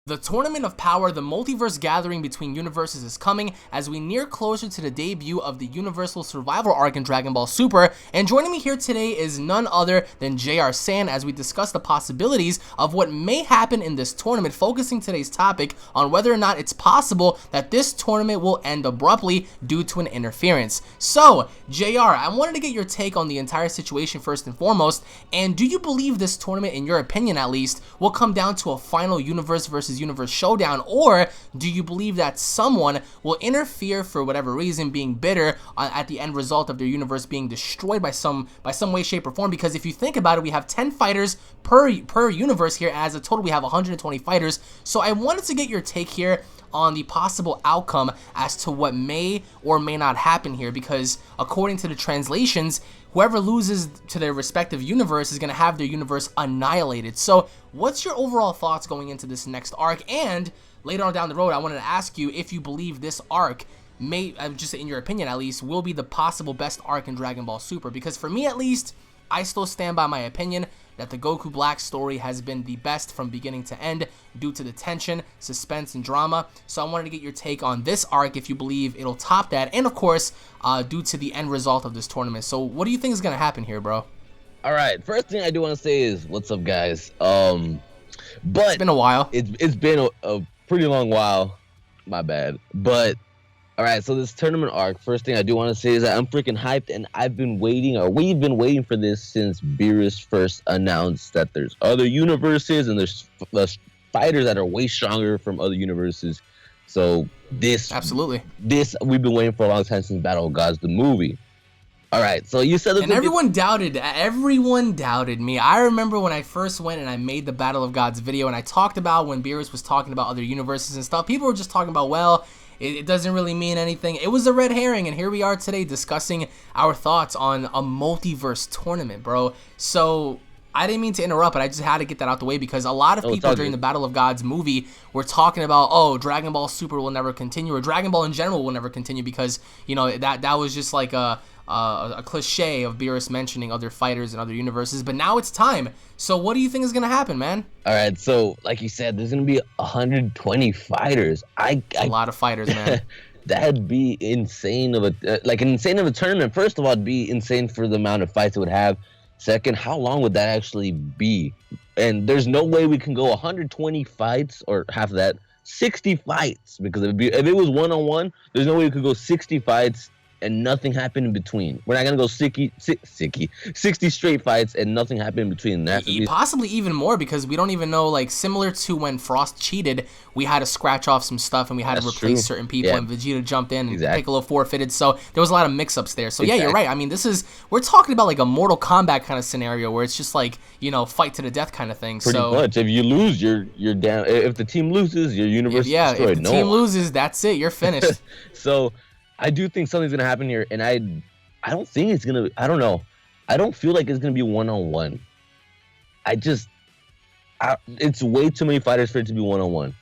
The Tournament of Power, the multiverse gathering between universes, is coming as we near closer to the debut of the Universal Survival Arc in Dragon Ball Super, and joining me here today is none other than JR San as we discuss the possibilities of what may happen in this tournament, focusing today's topic on whether or not it's possible that this tournament will end abruptly due to an interference. So, JR, I wanted to get your take on the entire situation first and foremost, and do you believe this tournament, in your opinion at least, will come down to a final universe versus universe showdown, or do you believe that someone will interfere for whatever reason, being bitter at the end result of their universe being destroyed by some way, shape, or form? Because if you think about it, we have 10 fighters per universe here. As a total, we have 120 fighters. So I wanted to get your take here on the possible outcome as to what may or may not happen here, because according to the translations, whoever loses to their respective universe is going to have their universe annihilated. So what's your overall thoughts going into this next arc? And later on down the road, I wanted to ask you if you believe this arc may, just in your opinion at least, will be the possible best arc in Dragon Ball Super. Because for me at least, I still stand by my opinion that the Goku Black story has been the best from beginning to end due to the tension, suspense, and drama. So I wanted to get your take on this arc, if you believe it'll top that, and of course, due to the end result of this tournament. So what do you think is going to happen here, bro? All right, first thing I do want to say is, what's up, guys? But it's been a while. It's been a pretty long while. My bad. But all right, so this tournament arc, first thing I do want to say is that I'm freaking hyped, and we've been waiting for this since Beerus first announced that there's other universes and there's fighters that are way stronger from other universes. So this we've been waiting for a long time, since Battle of Gods, the movie. All right, so you said that, and everyone doubted me. I remember when I first went and I made the Battle of Gods video, and I talked about when Beerus was talking about other universes and stuff. People were just talking about, well, it doesn't really mean anything. It was a red herring, and here we are today discussing our thoughts on a multiverse tournament, bro. So I didn't mean to interrupt, but I just had to get that out the way, because a lot of people during the Battle of Gods movie were talking about, oh, Dragon Ball Super will never continue, or Dragon Ball in general will never continue, because, you know, that was just like a cliche of Beerus mentioning other fighters and other universes. But now it's time. So what do you think is going to happen, man? All right, so like you said, there's going to be 120 fighters. A lot of fighters, man. That'd be insane of a tournament. First of all, it'd be insane for the amount of fights it would have. Second, how long would that actually be? And there's no way we can go 120 fights, or half of that, 60 fights, because if it was one-on-one, there's no way we could go 60 fights and nothing happened in between. We're not gonna go 60 straight fights and nothing happened in between. Possibly even more, because we don't even know, like, similar to when Frost cheated, we had to scratch off some stuff and we had to replace certain people, and Vegeta jumped in and Piccolo forfeited. So there was a lot of mix-ups there. So yeah, you're right. I mean, we're talking about like a Mortal Kombat kind of scenario where it's just like, you know, fight to the death kind of thing. Pretty much. If you lose, you're down. If the team loses, your universe is destroyed. If the team loses, that's it. You're finished. So I do think something's gonna happen here, and I don't think it's gonna. I don't know. I don't feel like it's gonna be one-on-one. It's way too many fighters for it to be one-on-one.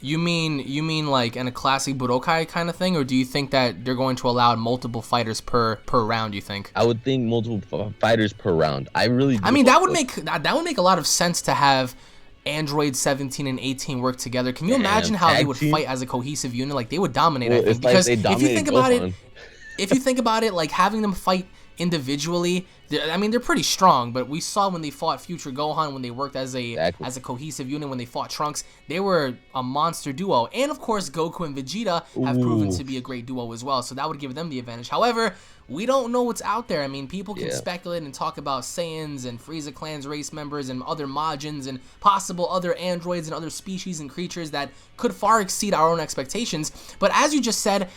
You mean like in a classic Budokai kind of thing, or do you think that they're going to allow multiple fighters per round? You think? I would think multiple fighters per round. I mean, that would make a lot of sense to have Android 17 and 18 work together. Can you imagine how they would fight as a cohesive unit? Like, they would dominate, I think. Because if you think about it, like having them fight individually, they're pretty strong, but we saw when they fought Future Gohan, when they worked as a cohesive unit, when they fought Trunks, they were a monster duo. And of course, Goku and Vegeta have proven to be a great duo as well, so that would give them the advantage. However, we don't know what's out there. I mean, people can speculate and talk about Saiyans and Frieza Clan's race members and other Majins and possible other androids and other species and creatures that could far exceed our own expectations. But as you just said,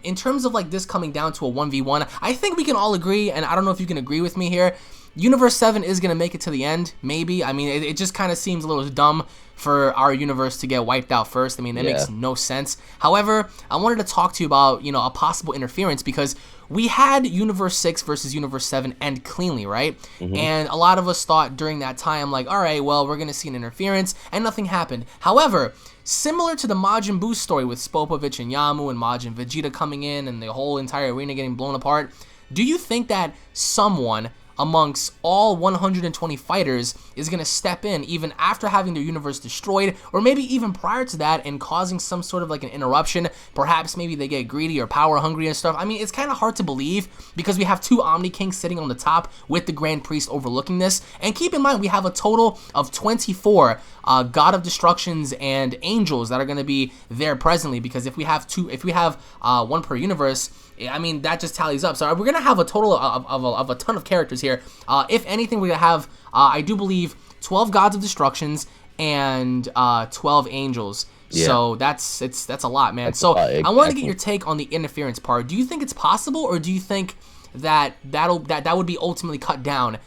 in terms of like this coming down to a 1v1, I think we can all agree, and I don't know if you can agree with me here, Universe 7 is going to make it to the end, maybe. I mean, it just kind of seems a little dumb for our universe to get wiped out first. I mean, that makes no sense. However, I wanted to talk to you about, you know, a possible interference, because we had Universe 6 versus Universe 7 end cleanly, right? And a lot of us thought during that time, like, all right, well, we're going to see an interference, and nothing happened. However, similar to the Majin Buu story with Spopovich and Yamu and Majin Vegeta coming in and the whole entire arena getting blown apart, do you think that someone amongst all 120 fighters is going to step in even after having their universe destroyed, or maybe even prior to that, and causing some sort of like an interruption. Perhaps maybe they get greedy or power hungry and stuff. I mean, it's kind of hard to believe because we have two Omni Kings sitting on the top with the Grand Priest overlooking this. And keep in mind, we have a total of 24 God of Destructions and Angels that are going to be there presently, because if we have one per universe, I mean, that just tallies up. So we're going to have a total of a ton of characters here. If anything, we're going to have, I do believe, 12 Gods of Destructions and 12 Angels. Yeah. So that's a lot, man. That's so I wanted to get your take on the interference part. Do you think it's possible, or do you think that that would be ultimately cut down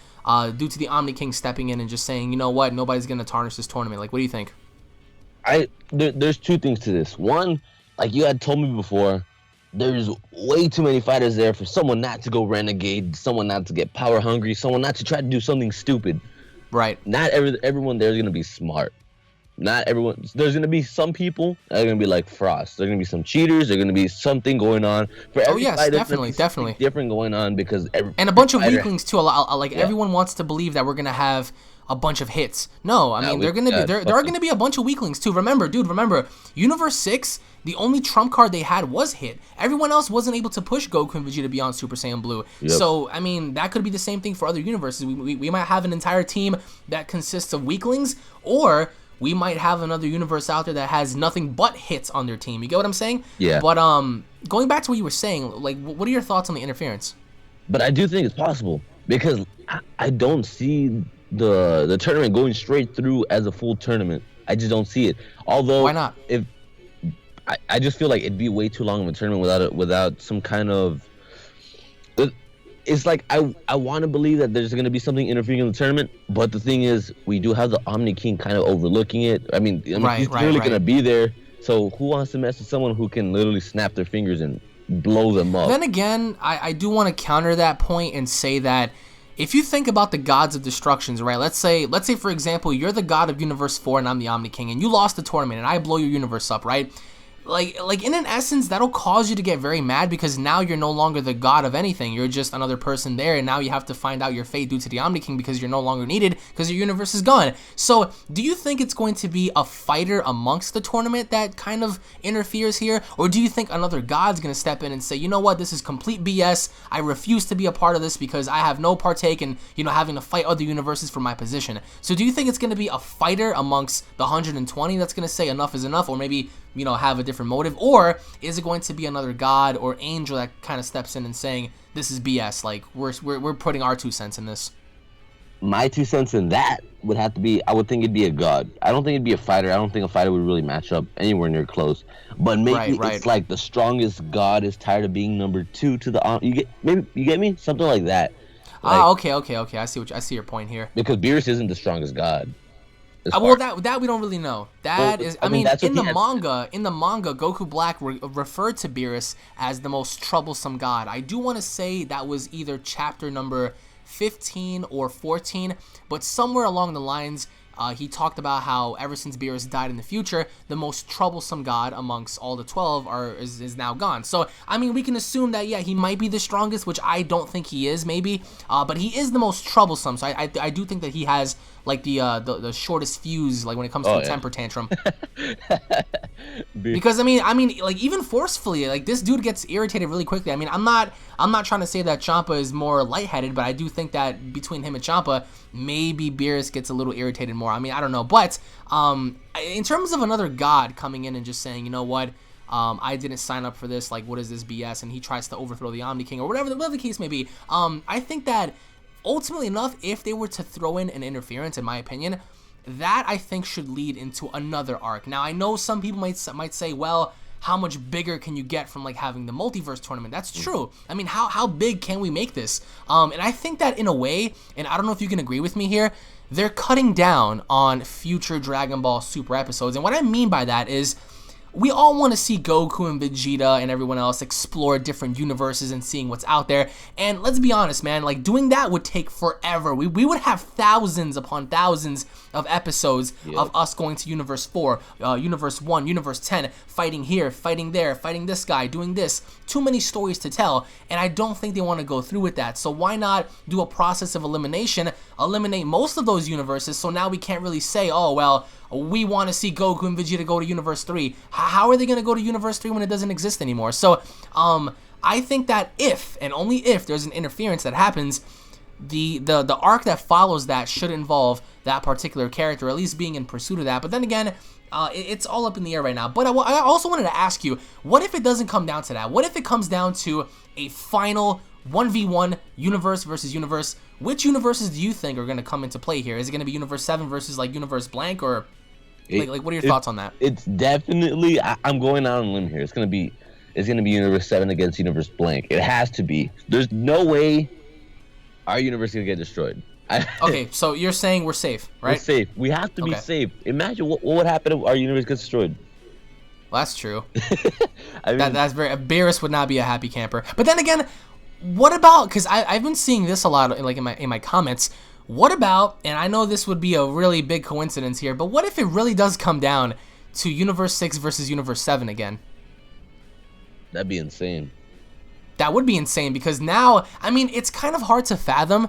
due to the Omni King stepping in and just saying, you know what, nobody's going to tarnish this tournament? Like, what do you think? There's two things to this. One, like you had told me before, there's way too many fighters there for someone not to go renegade, someone not to get power hungry, someone not to try to do something stupid. Right. Not everyone there is going to be smart. Not everyone. There's going to be some people that are going to be like Frost. There's going to be some cheaters. There's going to be something going on. For every fighter, definitely. Different going on, because and a bunch of weaklings too. Everyone wants to believe that we're going to have a bunch of hits. No, I mean, there are going to be a bunch of weaklings too. Remember, Universe 6, the only trump card they had was Hit. Everyone else wasn't able to push Goku and Vegeta beyond Super Saiyan Blue. Yep. So, I mean, that could be the same thing for other universes. We might have an entire team that consists of weaklings, or we might have another universe out there that has nothing but hits on their team. You get what I'm saying? Yeah. But going back to what you were saying, like, what are your thoughts on the interference? But I do think it's possible, because I don't see the tournament going straight through as a full tournament. I just don't see it. Although, why not? If I just feel like it'd be way too long of a tournament without some kind of. It's like I want to believe that there's going to be something interfering in the tournament, but the thing is, we do have the Omni King kind of overlooking it. I mean he's clearly going to be there. So who wants to mess with someone who can literally snap their fingers and blow them up? Then again, I do want to counter that point and say that if you think about the Gods of Destructions, right? Let's say for example, you're the God of Universe 4 and I'm the Omni King, and you lost the tournament and I blow your universe up, right? Like in an essence, that'll cause you to get very mad, because now you're no longer the god of anything. You're just another person there, and now you have to find out your fate due to the Omni King because you're no longer needed because your universe is gone. So do you think it's going to be a fighter amongst the tournament that kind of interferes here? Or do you think another god's going to step in and say, you know what, this is complete BS. I refuse to be a part of this because I have no partake in, having to fight other universes for my position. So do you think it's going to be a fighter amongst the 120 that's going to say enough is enough, or maybe have a different motive? Or is it going to be another god or angel that kind of steps in and saying, this is BS, like we're putting our 2 cents in this? My 2 cents in that would have to be, I would think it'd be a god. I don't think it'd be a fighter. I don't think a fighter would really match up anywhere near close. But maybe it's like the strongest god is tired of being number 2 to the you get me? Something like that. Okay. I see your point here. Because Beerus isn't the strongest god. Well, that we don't really know. In the manga, Goku Black referred to Beerus as the most troublesome god. I do want to say that was either chapter number 15 or 14, but somewhere along the lines, he talked about how ever since Beerus died in the future, the most troublesome god amongst all the 12 is now gone. So, I mean, we can assume that, yeah, he might be the strongest, which I don't think he is, maybe, but he is the most troublesome. So I do think that he has like the shortest fuse, like when it comes to a temper tantrum. Because I mean, like even forcefully, like this dude gets irritated really quickly. I mean, I'm not trying to say that Champa is more lightheaded, but I do think that between him and Champa, maybe Beerus gets a little irritated more. I mean, I don't know, but in terms of another god coming in and just saying, you know what, I didn't sign up for this, like what is this BS, and he tries to overthrow the Omni King or whatever the case may be. I think that ultimately enough, if they were to throw in an interference, in my opinion, that I think should lead into another arc. Now, I know some people might say, well, how much bigger can you get from like having the multiverse tournament? That's true. I mean, how big can we make this? And I think that in a way, and I don't know if you can agree with me here, they're cutting down on future Dragon Ball Super episodes. And what I mean by that is, we all want to see Goku and Vegeta and everyone else explore different universes and seeing what's out there. And let's be honest, man, like doing that would take forever. We would have thousands upon thousands of episodes of us going to Universe 4, Universe 1, Universe 10, fighting here, fighting there, fighting this guy, doing this. Too many stories to tell, and I don't think they want to go through with that. So why not do a process of elimination, eliminate most of those universes, so now we can't really say, oh, well, we want to see Goku and Vegeta go to Universe 3. How are they going to go to Universe 3 when it doesn't exist anymore? So, I think that if, and only if, there's an interference that happens, the arc that follows that should involve that particular character, at least being in pursuit of that. But then again, it's all up in the air right now. But I also wanted to ask you, what if it doesn't come down to that? What if it comes down to a final 1v1 universe versus universe? Which universes do you think are going to come into play here? Is it going to be Universe 7 versus like Universe Blank, or like what are your thoughts on that? It's definitely, I'm going out on a limb here. It's gonna be Universe 7 against Universe Blank. It has to be. There's no way our universe is gonna get destroyed. Okay, so you're saying we're safe, right? We're safe. We have to be safe. Imagine what would happen if our universe gets destroyed. Well, that's true. I mean, that's very. Beerus would not be a happy camper. But then again, what about? Because I've been seeing this a lot, like in my comments. What about? And I know this would be a really big coincidence here, but what if it really does come down to Universe 6 versus Universe 7 again? That'd be insane. That would be insane, because now, I mean, it's kind of hard to fathom.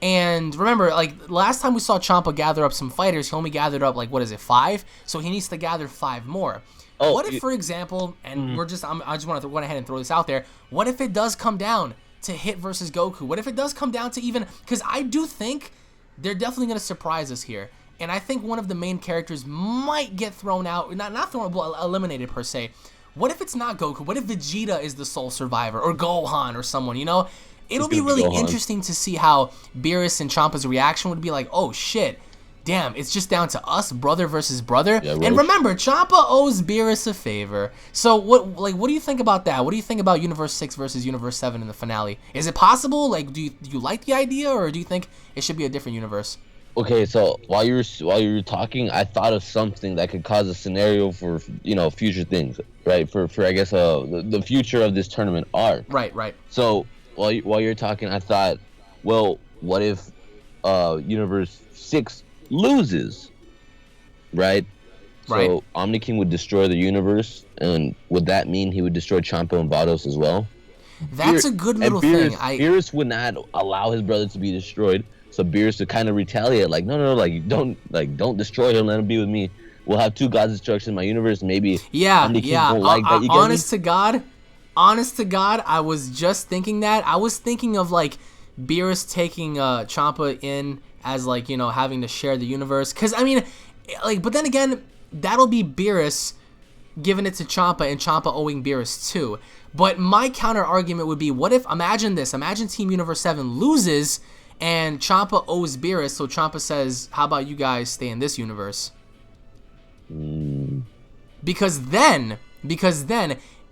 And remember, like, last time we saw Ciampa gather up some fighters, he only gathered up, like, 5? So he needs to gather 5 more. Oh, what if, for example, and I just want to go ahead and throw this out there, what if it does come down to Hit versus Goku? What if it does come down to even, because I do think they're definitely going to surprise us here. And I think one of the main characters might get thrown out, not thrown, but eliminated per se. What if it's not Goku? What if Vegeta is the sole survivor, or Gohan, or someone, you know? It'll be really interesting to see how Beerus and Ciampa's reaction would be like, oh shit, damn, it's just down to us, brother versus brother. Yeah, right. And remember, Ciampa owes Beerus a favor. So what do you think about that? What do you think about Universe 6 versus Universe 7 in the finale? Is it possible? Like, do you like the idea, or do you think it should be a different universe? Okay, so while you were talking, I thought of something that could cause a scenario for, you know, future things, right? For I guess the future of this tournament arc. Right. So while you're talking, I thought, well, what if Universe 6 loses, right? So Omni King would destroy the universe, and would that mean he would destroy Ciampa and Vados as well? That's a good little thing. Beerus would not allow his brother to be destroyed, so Beerus would kind of retaliate, like, no, like, don't destroy him, let him be with me. We'll have 2 gods' destruction in my universe. Maybe Omni King won't like that. You honest to God, I was just thinking that. I was thinking of, like, Beerus taking Ciampa in as, like, you know, having to share the universe. Because, I mean, like, but then again, that'll be Beerus giving it to Ciampa and Ciampa owing Beerus too. But my counter argument would be, what if, imagine this, imagine Team Universe 7 loses and Ciampa owes Beerus, so Ciampa says, how about you guys stay in this universe? Because then,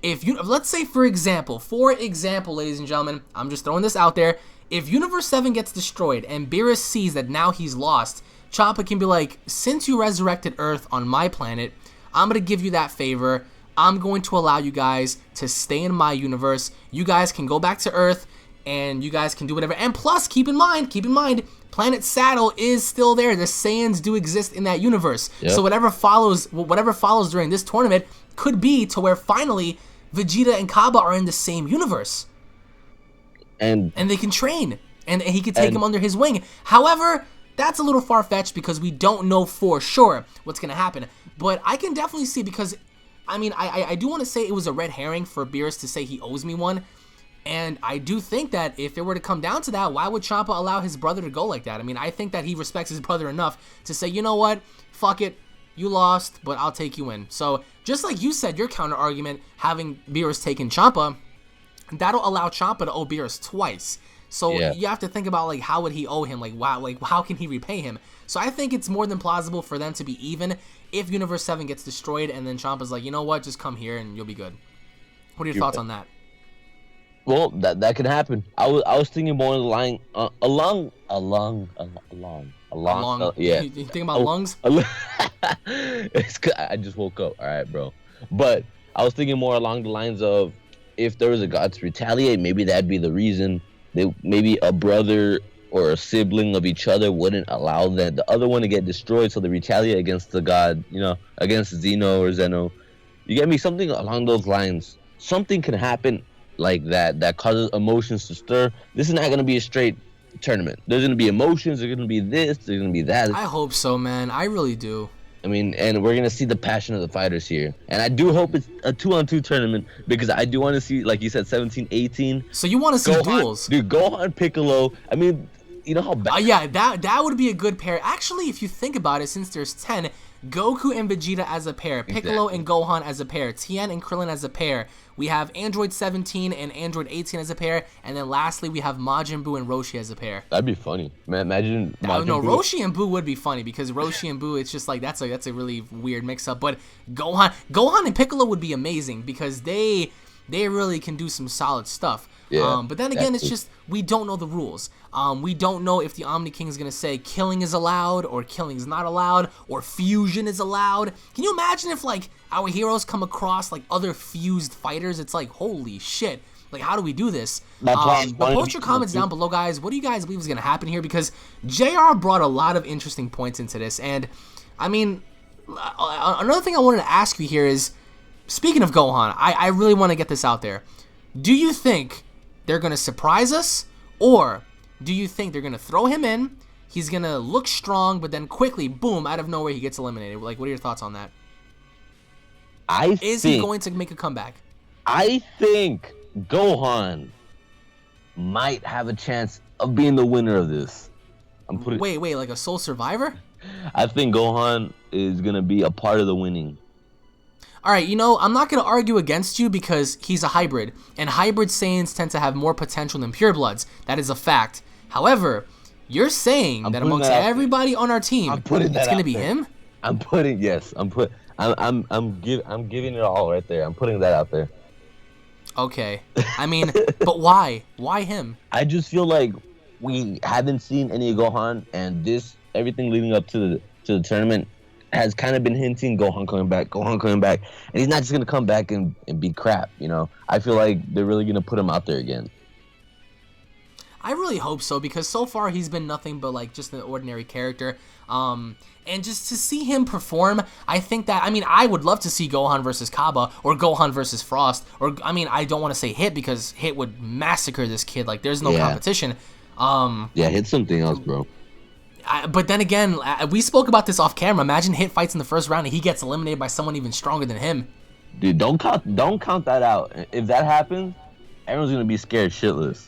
if you, let's say for example, ladies and gentlemen, I'm just throwing this out there, if Universe 7 gets destroyed and Beerus sees that now he's lost, Ciampa can be like, since you resurrected Earth on my planet, I'm going to give you that favor. I'm going to allow you guys to stay in my universe. You guys can go back to Earth, and you guys can do whatever. And plus, keep in mind, Planet Saddle is still there. The Saiyans do exist in that universe. Yep. So whatever follows during this tournament could be to where finally Vegeta and Kaba are in the same universe. And they can train, and he could take him under his wing. However, that's a little far-fetched because we don't know for sure what's going to happen. But I can definitely see, because, I mean, I do want to say it was a red herring for Beerus to say he owes me one. And I do think that if it were to come down to that, why would Ciampa allow his brother to go like that? I mean, I think that he respects his brother enough to say, you know what, fuck it, you lost, but I'll take you in. So, just like you said, your counter-argument, having Beerus taken Ciampa, that'll allow Ciampa to owe Beerus twice. So you have to think about, like, how would he owe him? Like, wow, like, how can he repay him? So I think it's more than plausible for them to be even if Universe 7 gets destroyed and then Ciampa's like, you know what, just come here and you'll be good. What are your thoughts on that? Well, that could happen. I was thinking more along the line, yeah. You thinking about lungs? It's, I just woke up. All right, bro. But I was thinking more along the lines of if there was a god to retaliate, maybe that'd be the reason. Maybe a brother or a sibling of each other wouldn't allow the other one to get destroyed, so they retaliate against the god, against Zeno or Zeno. You get me? Something along those lines. Something can happen like that causes emotions to stir. This is not gonna be a straight tournament. There's gonna be emotions. There's gonna be this. There's gonna be that. I hope so, man. I really do. I mean, and we're gonna see the passion of the fighters here. And I do hope it's a 2-on-2 tournament because I do want to see, like you said, 17, 18. So you want to see Gohan, duels? dude? Gohan, Piccolo. I mean, you know how bad. Yeah, that would be a good pair. Actually, if you think about it, since there's 10, Goku and Vegeta as a pair, Piccolo and Gohan as a pair, Tien and Krillin as a pair. We have Android 17 and Android 18 as a pair, and then lastly we have Majin Buu and Roshi as a pair. That'd be funny, man. Imagine. No, Buu. Roshi and Buu would be funny because Roshi and Buu, it's just like that's a really weird mix-up. But Gohan and Piccolo would be amazing because they really can do some solid stuff. Yeah, but then again, it's just we don't know the rules. We don't know if the Omni King is gonna say killing is allowed or killing is not allowed or fusion is allowed. Can you imagine if like our heroes come across like other fused fighters? It's like holy shit. Like how do we do this? But post your comments down below, guys. What do you guys believe is gonna happen here? Because JR brought a lot of interesting points into this, and I mean, another thing I wanted to ask you here is, speaking of Gohan, I really want to get this out there. Do you think they're going to surprise us, or do you think they're going to throw him in, he's going to look strong, but then quickly, boom, out of nowhere, he gets eliminated? Like, what are your thoughts on that? Is he going to make a comeback? I think Gohan might have a chance of being the winner of this. Wait, like a sole survivor? I think Gohan is going to be a part of the winning. All right, I'm not going to argue against you because he's a hybrid, and hybrid Saiyans tend to have more potential than purebloods. That is a fact. However, you're saying that amongst everybody on our team, it's going to be him? I'm giving it all right there. I'm putting that out there. Okay. I mean, but why? Why him? I just feel like we haven't seen any Gohan, and everything leading up to the tournament has kind of been hinting Gohan coming back, and he's not just gonna come back and be crap. I feel like they're really gonna put him out there again. I really hope so because so far he's been nothing but like just an ordinary character. And just to see him perform, I think that I would love to see Gohan versus Kaba or Gohan versus Frost, or I don't want to say Hit because Hit would massacre this kid. Like there's no competition. Yeah, Hit's something else, bro. But then again, we spoke about this off camera. Imagine Hit fights in the first round and he gets eliminated by someone even stronger than him. Dude, don't count that out. If that happens, everyone's gonna be scared shitless.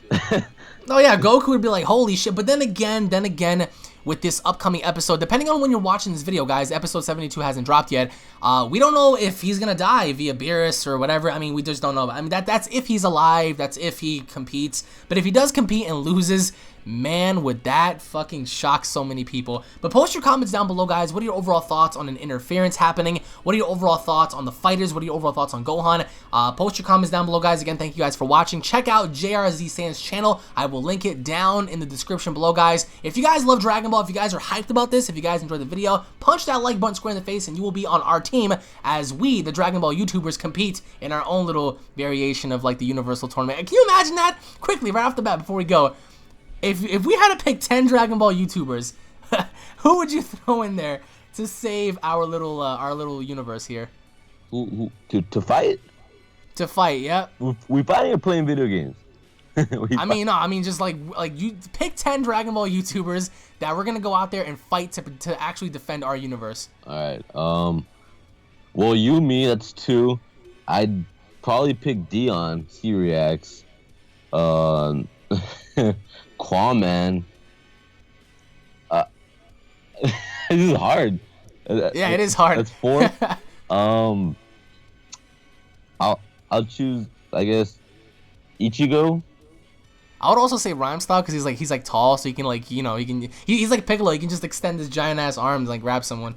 Oh yeah, Goku would be like, holy shit. But then again, with this upcoming episode, depending on when you're watching this video, guys, episode 72 hasn't dropped yet. We don't know if he's gonna die via Beerus or whatever. We just don't know. That's if he's alive. That's if he competes. But if he does compete and loses, man, would that fucking shock so many people. But post your comments down below, guys. What are your overall thoughts on an interference happening? What are your overall thoughts on the fighters? What are your overall thoughts on Gohan? Post your comments down below, guys. Again, thank you guys for watching. Check out JRZ Sands' channel. I will link it down in the description below, guys. If you guys love Dragon Ball, if you guys are hyped about this, if you guys enjoyed the video, punch that like button square in the face and you will be on our team as we, the Dragon Ball YouTubers, compete in our own little variation of like the Universal Tournament. Can you imagine that? Quickly, right off the bat, before we go. If we had to pick 10 Dragon Ball YouTubers, who would you throw in there to save our little universe here? Who to fight? To fight, yeah. We fighting or playing video games? No, just like you pick 10 Dragon Ball YouTubers that we're gonna go out there and fight to actually defend our universe. All right. Well, you, me, that's 2. I'd probably pick Dion. He reacts. Quaman. This is hard. Yeah, it is hard. That's 4. I'll choose, I guess, Ichigo. I would also say Rhyme Style because he's like tall, so he can he's like Piccolo. He can just extend his giant ass arms and like grab someone.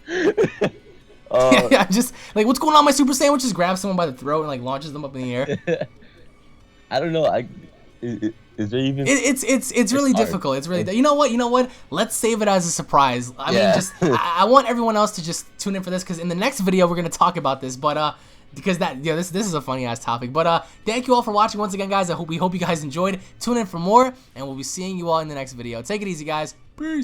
Yeah, just like what's going on, my Super Saiyan? Which just grabs someone by the throat and like launches them up in the air. I don't know. Is there even? It's really hard. difficult. It's really, you know what? Let's save it as a surprise. I mean, Yeah. just I want everyone else to just tune in for this, because in the next video we're gonna talk about this. But because this is a funny ass topic. But thank you all for watching once again, guys. We hope you guys enjoyed. Tune in for more, and we'll be seeing you all in the next video. Take it easy, guys. Peace.